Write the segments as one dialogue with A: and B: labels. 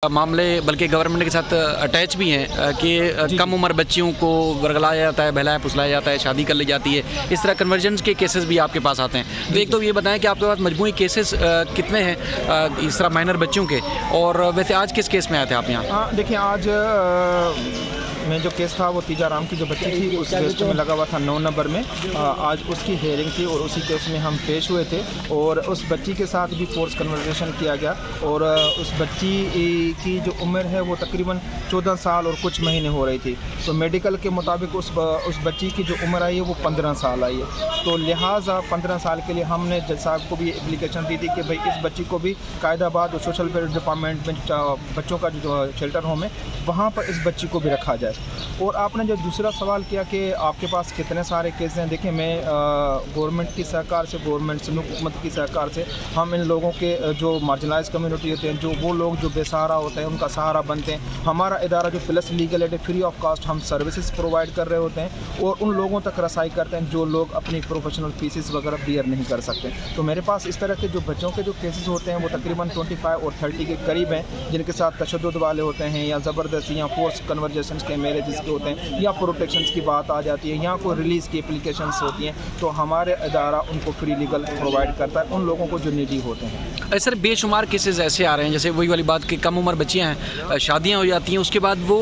A: मामले बल्कि गवर्नमेंट के साथ अटैच भी हैं कि कम उम्र बच्चियों को वर्गलाया जाता है, बहलाया फुसलाया जाता है, शादी कर ली जाती है। इस तरह कन्वर्जन्स के केसेस भी आपके पास आते हैं। तो एक तो ये बताएं कि आपके पास मजमूई केसेस कितने हैं इस तरह माइनर बच्चों के, और वैसे आज किस केस में आए थे आप यहाँ?
B: हाँ देखिए, आज में जो केस था वो तीजाराम की जो बच्ची थी उस केस में लगा हुआ था 9 नंबर में। आज उसकी हेयरिंग थी और उसी केस में हम पेश हुए थे और उस बच्ची के साथ भी फोर्स कन्वर्सेशन किया गया और उस बच्ची की जो उम्र है वो तकरीबन 14 साल और कुछ महीने हो रही थी। तो मेडिकल के मुताबिक उस बच्ची की जो उम्र आई है वो 15 साल आई है। तो लिहाजा 15 साल के लिए हमने जज साहब को भी एप्लीकेशन दी थी कि भाई इस बच्ची को भी कायदाबाद और सोशल वेलफेयर डिपार्टमेंट में बच्चों का जो शेल्टर होम है वहाँ पर इस बच्ची को भी रखा जाए। और आपने जो दूसरा सवाल किया कि आपके पास कितने सारे केस हैं, देखिए मैं गवर्नमेंट की सहकार से, गवर्नमेंट से, हुकूमत की सहकार से हम इन लोगों के जो मार्जिनलाइज कम्युनिटी होते हैं, जो वो लोग जो बेसहारा होते हैं उनका सहारा बनते हैं। हमारा इदारा जो plus legal aid free of cost हम सर्विसेज प्रोवाइड कर रहे होते हैं और उन लोगों तक रसाई करते हैं जो लोग अपनी प्रोफेशनल फीसेस वगैरह बियर नहीं कर सकते। तो मेरे पास इस तरह के जो बच्चों के जो केसेस होते हैं वो तकरीबन 25 और 30 के करीब हैं, जिनके साथ तशद्दुद वाले होते हैं या ज़बरदस्ती या फोर्स कन्वर्जेशन के मैरिजेस के होते हैं या प्रोटेक्शंस की बात आ जाती है या कोई रिलीज़ की एप्लीकेशंस होती हैं, तो हमारे इदारा उनको फ्री लीगल प्रोवाइड करता है उन लोगों को जो निजी होते हैं।
A: सर बेशुमार केसेस ऐसे आ रहे हैं, जैसे वही वाली बात कि कम उम्र बच्चियां हैं, शादियां हो जाती हैं, उसके बाद वो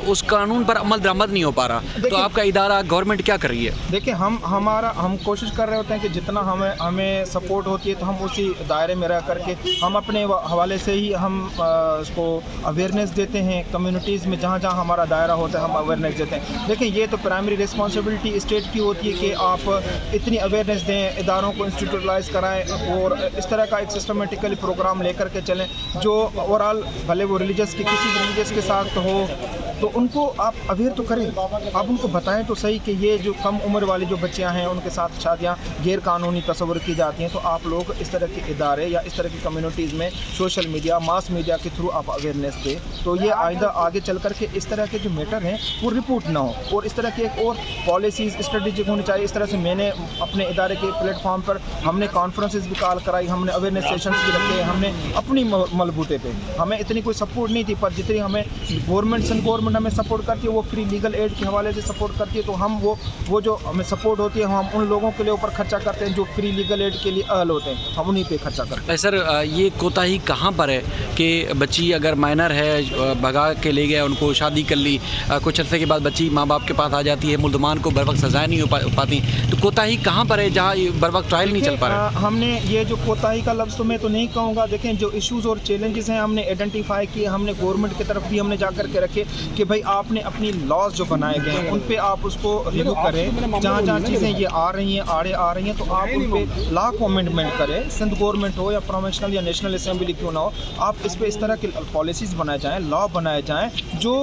A: उस कानून पर अमल दरामद नहीं हो पा रहा। तो आपका इदारा गवर्नमेंट क्या कर रही है?
B: देखिए हम कोशिश कर रहे होते हैं कि जितना हमें सपोर्ट होती है तो हम उसी दायरे में रह करके हम अपने हवाले से ही हम उसको अवेयरनेस देते हैं कम्युनिटीज़ में जहाँ जहाँ हमारा दायरा होता है हम अवेयरनेस देते हैं। देखिए ये तो प्राइमरी रिस्पॉन्सिबिलिटी स्टेट की होती है कि आप इतनी अवेयरनेस दें, इदारों को इंस्टीट्यूशनलाइज कराएं और इस तरह का एक सिस्टमेटिकली प्रोग्राम लेकर के चलें जो ओवरऑल भले वो रिलीजियस के किसी भी रिलीजियस के साथ हो तो उनको आप अवेयर तो करें, आप उनको बताएं तो सही कि ये जो कम उम्र वाली जो बच्चियां हैं उनके साथ शादियां गैर कानूनी तस्वर की जाती हैं। तो आप लोग इस तरह के इदारे या इस तरह की कम्युनिटीज़ में सोशल मीडिया, मास मीडिया के थ्रू आप अवेयरनेस दें तो ये आइंदा आगे चल कर के इस तरह के जो मैटर हैं वो रिपोर्ट ना हो और इस तरह की एक और पॉलिसीज़ स्ट्रेटेजिक होनी चाहिए। इस तरह से मैंने अपने इदारे के प्लेटफॉर्म पर हमने कॉन्फ्रेंसेस भी कॉल कराई, हमने अवेयरनेस सेशंस भी रखे, हमने अपनी मलबूते पे हमें इतनी कोई सपोर्ट नहीं थी पर जितनी हमें गवर्नमेंट हमें सपोर्ट करती है वो फ्री लीगल एड के हवाले से सपोर्ट करती है। तो हम वो जो हमें सपोर्ट होती है हम उन लोगों के लिए ऊपर खर्चा करते हैं जो फ्री लीगल एड के लिए अहल होते हैं, हम उन्हीं पे खर्चा करते हैं।
A: सर ये कोताही कहाँ पर है कि बच्ची अगर माइनर है, भगा के ले गया, उनको शादी कर ली, कुछ अर्से के बाद बच्ची माँ बाप के पास आ जाती है, मुल्ज़मान को बर वक्त सजाएँ नहीं हो पाती, तो कोताही कहाँ पर है जहाँ बर वक्त ट्रायल नहीं चल पा रहा?
B: हमने ये जो कोताही का लफ्ज़ तो मैं तो नहीं कहूँगा। देखें जो इश्यूज़ और चैलेंजेस हैं हमने आइडेंटिफाई किए, हमने गवर्नमेंट की तरफ भी हमने जा कर के रखे कि भाई आपने अपनी लॉज जो बनाए गए हैं उन पे आप उसको रिव्यू करें, जहाँ जहाँ चीज़ें ये आ रही हैं आड़े आ रही हैं तो आप उन पे लॉ को अमेंडमेंट करें, सिंध गवर्नमेंट हो या प्रोविंशियल या नेशनल असेंबली क्यों ना हो, आप इस पे इस तरह की पॉलिसीज़ बनाए जाएँ, लॉ बनाए जाएँ जो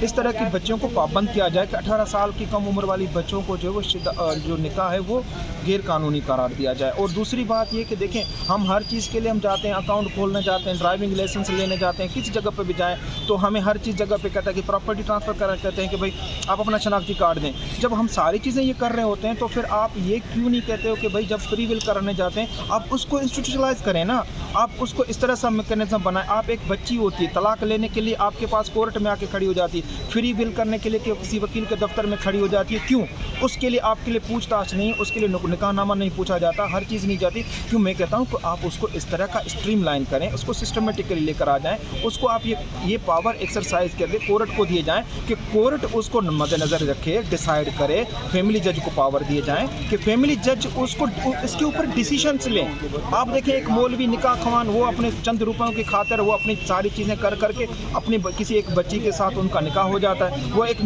B: इस तरह की बच्चियों को पाबंद किया जाए कि 18 साल की कम उम्र वाली बच्चों को जो जो निकाह है वो गैर कानूनी करार दिया जाए। और दूसरी बात ये कि देखें हम हर चीज़ के लिए हम जाते हैं, अकाउंट खोलने जाते हैं, ड्राइविंग लाइसेंस लेने जाते हैं, किसी जगह पे भी जाएं तो हमें हर चीज़ जगह पे कहता है कि प्रॉपर्टी ट्रांसफ़र करा कहते हैं कि भाई आप अपना शनाख्ती कार्ड दें। जब हम सारी चीज़ें ये कर रहे होते हैं तो फिर आप ये क्यों नहीं कहते हो कि भाई जब फ्री विल कराने जाते हैं आप उसको इंस्टीट्यूशनलाइज करें ना, आप उसको इस तरह सा मैकेनिज्म बनाएं। आप एक बच्ची होती है तलाक लेने के लिए आपके पास कोर्ट में आके खड़ी हो जाती है, फ्री विल करने के लिए किसी वकील के दफ्तर में खड़ी हो जाती है, क्यों? उसके लिए आपके लिए पूछताछ नहीं, उसके लिए निकाहनामा नहीं पूछा जाता, हर चीज़ नहीं जाती क्यों? मैं कहता हूँ कि आप उसको इस तरह का स्ट्रीम लाइन करें, उसको सिस्टमेटिकली लेकर आ जाएँ, उसको आप ये पावर एक्सरसाइज कर दें, कोर्ट को दिए जाएँ कि कोर्ट उसको मद्देनज़र रखे, डिसाइड करे, फैमिली जज को पावर दिए जाएँ कि फैमिली जज उसको इसके ऊपर डिसीजंस लें। आप देखें एक मौलवी निकाह ख़वान वो अपने चंद रुपयों की खातिर वो अपनी सारी चीज़ें कर करके अपनी किसी एक बच्ची के साथ उनका निकाह हो जाता है, वो एक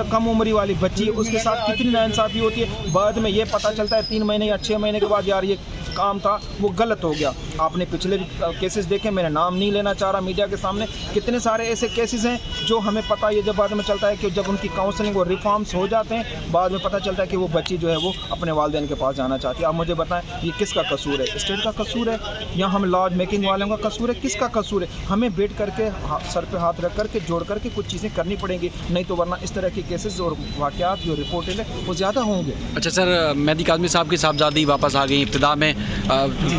B: कम उम्री वाली बच्ची उसके साथ कितनी नाइंसाफ़ी होती है, बाद में ये पता चलता है 3 महीने या 6 महीने के बाद यार ये काम था वो गलत हो गया। आपने पिछले केसेस देखे, मेरा नाम नहीं लेना चाह रहा मीडिया के सामने, कितने सारे ऐसे केसेस हैं जो हमें पता ये जब बाद में चलता है कि जब उनकी काउंसलिंग और रिफॉर्म्स हो जाते हैं बाद में पता चलता है कि वो बच्ची जो है वो अपने वालिदैन के पास जाना चाहती है। आप मुझे बताएं ये किसका कसूर है? स्टेट का कसूर है या हम लॉ मेकिंग वालों का कसूर है? किसका कसूर है? हमें बैठ करके सर पे हाथ रख करके जोड़ करके कुछ चीज़ें करनी पड़ेंगी, नहीं तो वरना इस तरह के केसेस और वाक़यात जो रिपोर्टेड है वो ज़्यादा होंगे।
A: अच्छा सर, मेहदी काज़मी साहब की साहबजादी वापस आ गई, इब्तिदा में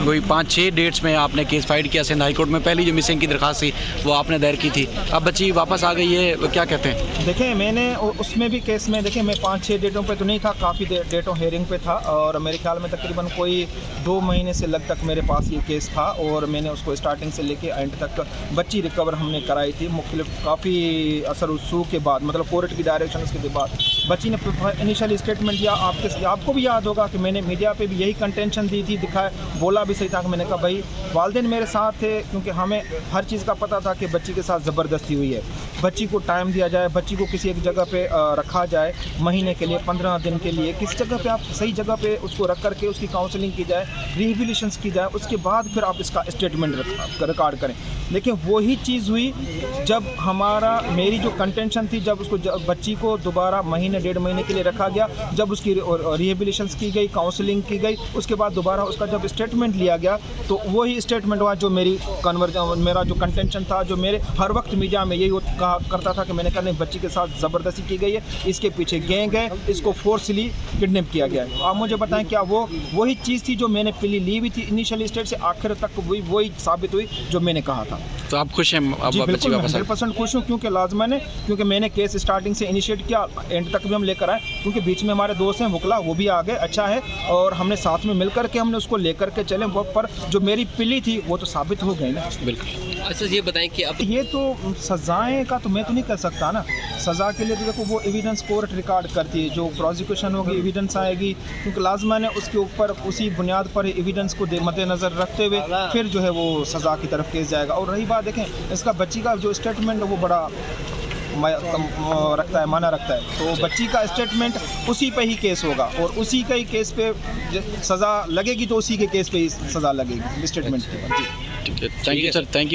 A: कोई 5-6 डेट्स में आपने केस फाइट किया सिंध हाई कोर्ट में। पहली जो मिसिंग की दरख्वास्त थी वो आपने दायर की थी, अब बच्ची वापस आ गई है, क्या कहते हैं?
B: देखें मैंने उसमें भी केस में देखें मैं 5-6 डेटों पे तो नहीं था, काफ़ी डेटों हेयरिंग पे था, और मेरे ख्याल में तकरीबन कोई 2 महीने से लग तक मेरे पास ये केस था, और मैंने उसको स्टार्टिंग से लेके एंड तक बच्ची रिकवर हमने कराई थी मुख्तलिफ काफ़ी असर रसूख के बाद, मतलब कोर्ट की डायरेक्शन के बाद बच्ची ने इनिशियल स्टेटमेंट दिया। आपको भी याद होगा कि मैंने मीडिया पे भी यही कंटेंशन दी थी, दिखाया, बोला भी सही था कि मैंने कहा भाई वालिदैन मेरे साथ थे, क्योंकि हमें हर चीज़ का पता था कि बच्ची के साथ ज़बरदस्ती हुई है। बच्ची को टाइम दिया जाए, बच्ची को किसी एक जगह पे रखा जाए महीने के लिए, 15 दिन के लिए, किस जगह पे आप सही जगह पे उसको रख करके उसकी काउंसलिंग की जाए, रिहेबिलिटेशन की जाए, उसके बाद फिर आप इसका स्टेटमेंट रिकॉर्ड करें। लेकिन वही चीज़ हुई जब मेरी जो कंटेंशन थी, जब बच्ची को दोबारा महीने 1.5 महीने के लिए रखा गया, जब उसकी रिहेबिलिटेशन की गई, काउंसलिंग की गई, उसके बाद दोबारा उसका जब स्टेटमेंट लिया गया, तो वही स्टेटमेंट हुआ जो मेरा जो कंटेंशन था, जो मेरे हर वक्त मीडिया में यही कहा करता था कि मैंने कहा नहीं, बच्ची के साथ ज़बरदस्ती की गई है, इसके पीछे गैंग है, इसको फोर्सली किडनैप किया गया है। आप मुझे बताएं क्या वही चीज़ थी जो मैंने पहले ली हुई थी इनिशियल स्टेज से आखिर तक, वही साबित हुई जो मैंने कहा था।
A: तो आप खुश हैं?
B: जी
A: अब बच्ची
B: बिल्कुल,
A: वापस
B: 100% खुश हूँ, क्योंकि लाजमन है, क्योंकि मैंने केस स्टार्टिंग से इनिशिएट किया, एंड तक भी हम लेकर आए, क्योंकि बीच में हमारे दोस्त हैं वकला, वो भी आ गए, अच्छा है, और हमने साथ में मिल कर के हमने उसको लेकर के चले, पर जो मेरी पिली थी वो तो साबित हो गई ना।
A: बिल्कुल।
C: अच्छा ये बताएं कि अब
B: ये तो सज़ाएँ का तो मैं तो नहीं कह सकता ना, सज़ा के लिए तो देखो वो एविडेंस कोर्ट रिकॉर्ड करती है, जो प्रोसिक्यूशन होगी एविडेंस आएगी, क्योंकि लाजमन है उसके ऊपर उसी बुनियाद पर एविडेंस को मद्देनज़र रखते हुए फिर जो है वो सज़ा की तरफ केस जाएगा। और रही बात देखें इसका बच्ची का जो स्टेटमेंट है वो बड़ा रखता है, माना रखता है, तो बच्ची का स्टेटमेंट उसी पे ही केस होगा, और उसी का ही केस पे सज़ा लगेगी, तो उसी के केस पे ही सज़ा लगेगी स्टेटमेंट के।
A: ठीक है, thank you sir, thank you.